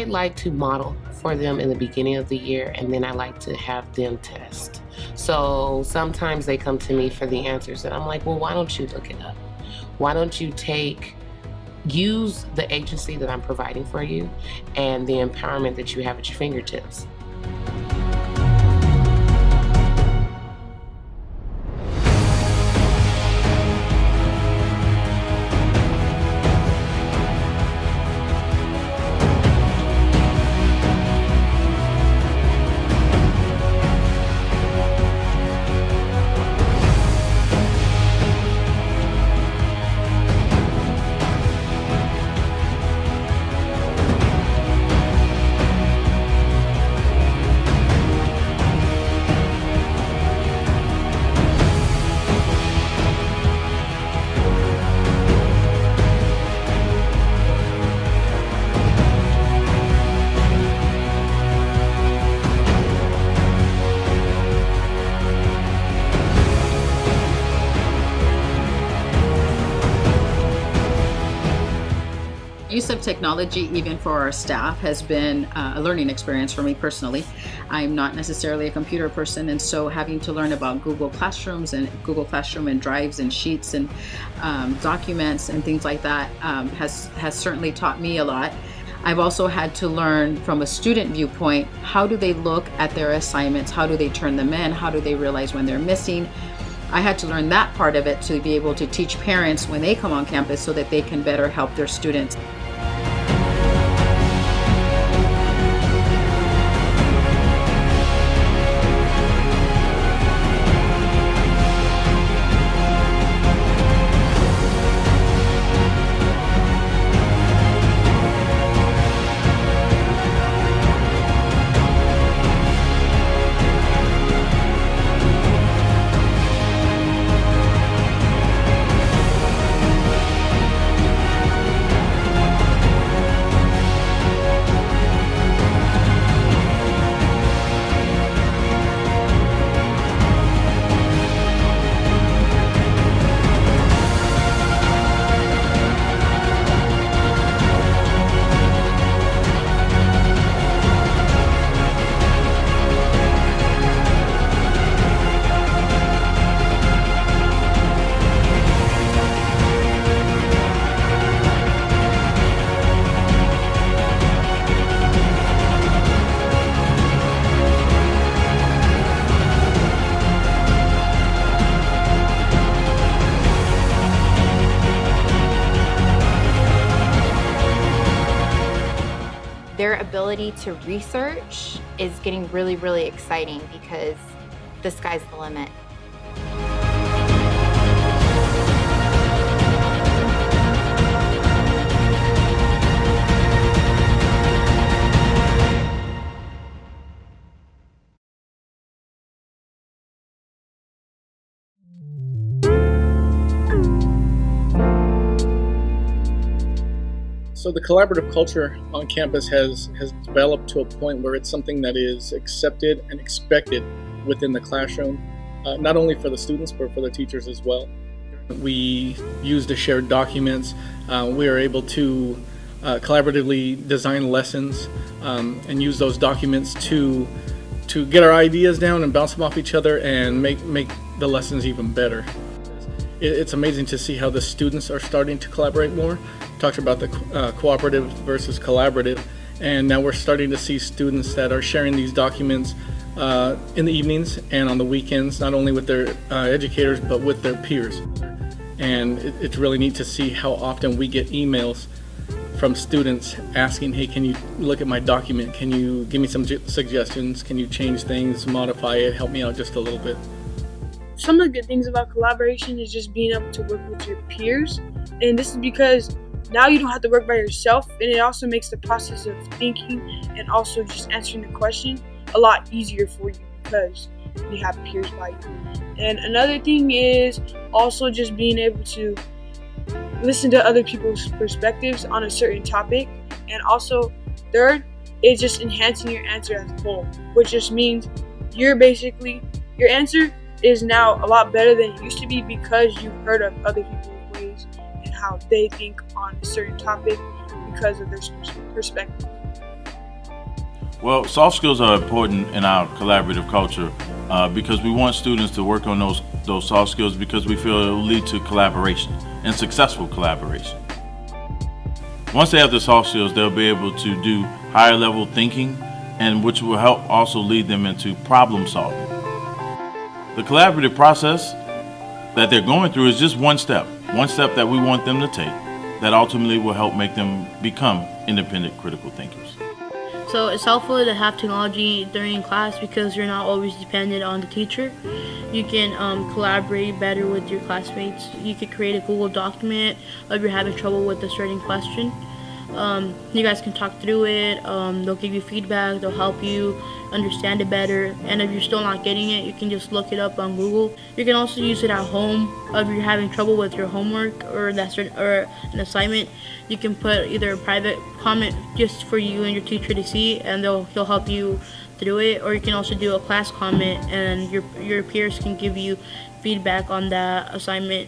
I like to model for them in the beginning of the year, and then I like to have them test. So sometimes they come to me for the answers, and I'm like, well, why don't you look it up? Why don't you use the agency that I'm providing for you and the empowerment that you have at your fingertips? Use of technology, even for our staff, has been a learning experience for me personally. I'm not necessarily a computer person, and so having to learn about Google Classrooms and Google Classroom and drives and sheets and documents and things like that has certainly taught me a lot. I've also had to learn from a student viewpoint, how do they look at their assignments? How do they turn them in? How do they realize when they're missing? I had to learn that part of it to be able to teach parents when they come on campus so that they can better help their students. Their ability to research is getting really, really exciting because the sky's the limit. So the collaborative culture on campus has developed to a point where it's something that is accepted and expected within the classroom, not only for the students, but for the teachers as well. We use the shared documents. We are able to collaboratively design lessons and use those documents to get our ideas down and bounce them off each other and make the lessons even better. It's amazing to see how the students are starting to collaborate more. Talked about the cooperative versus collaborative, and now we're starting to see students that are sharing these documents in the evenings and on the weekends, not only with their educators but with their peers. And it's really neat to see how often we get emails from students asking, hey, can you look at my document? Can you give me some suggestions? Can you change things, modify it, help me out just a little bit? Some of the good things about collaboration is just being able to work with your peers, and this is because now you don't have to work by yourself, and it also makes the process of thinking and also just answering the question a lot easier for you because you have peers by you. And another thing is also just being able to listen to other people's perspectives on a certain topic, and also third is just enhancing your answer as a whole, which just means your answer is now a lot better than it used to be because you've heard of other people's ways and how they think on a certain topic because of their perspective. Well, soft skills are important in our collaborative culture because we want students to work on those soft skills because we feel it will lead to collaboration and successful collaboration. Once they have the soft skills, they'll be able to do higher level thinking, and which will help also lead them into problem solving. The collaborative process that they're going through is just one step that we want them to take that ultimately will help make them become independent critical thinkers. So it's helpful to have technology during class because you're not always dependent on the teacher. You can collaborate better with your classmates. You could create a Google document if you're having trouble with a certain question. You guys can talk through it. They'll give you feedback. They'll help you understand it better. And if you're still not getting it, you can just look it up on Google. You can also use it at home if you're having trouble with your homework or an assignment. You can put either a private comment just for you and your teacher to see, and he'll help you through it. Or you can also do a class comment, and your peers can give you feedback on that assignment.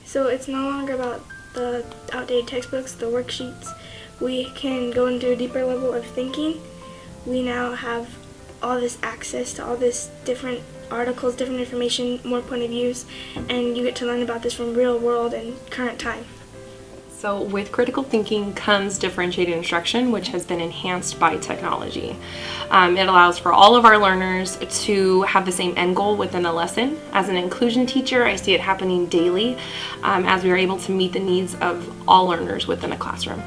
So it's no longer about the outdated textbooks, the worksheets. We can go into a deeper level of thinking. We now have all this access to all this different articles, different information, more point of views, and you get to learn about this from real world and current time. So with critical thinking comes differentiated instruction, which has been enhanced by technology. It allows for all of our learners to have the same end goal within a lesson. As an inclusion teacher, I see it happening daily as we are able to meet the needs of all learners within a classroom.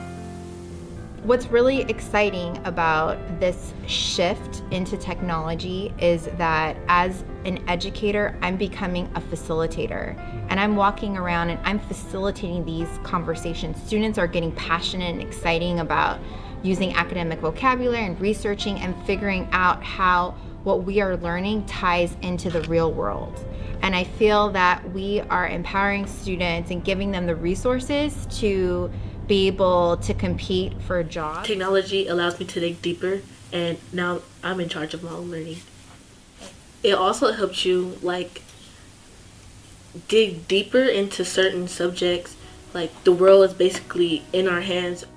What's really exciting about this shift into technology is that as an educator, I'm becoming a facilitator, and I'm walking around and I'm facilitating these conversations. Students are getting passionate and exciting about using academic vocabulary and researching and figuring out how what we are learning ties into the real world. And I feel that we are empowering students and giving them the resources to be able to compete for a job. Technology allows me to dig deeper, and now I'm in charge of my own learning. It also helps you dig deeper into certain subjects. Like, the world is basically in our hands.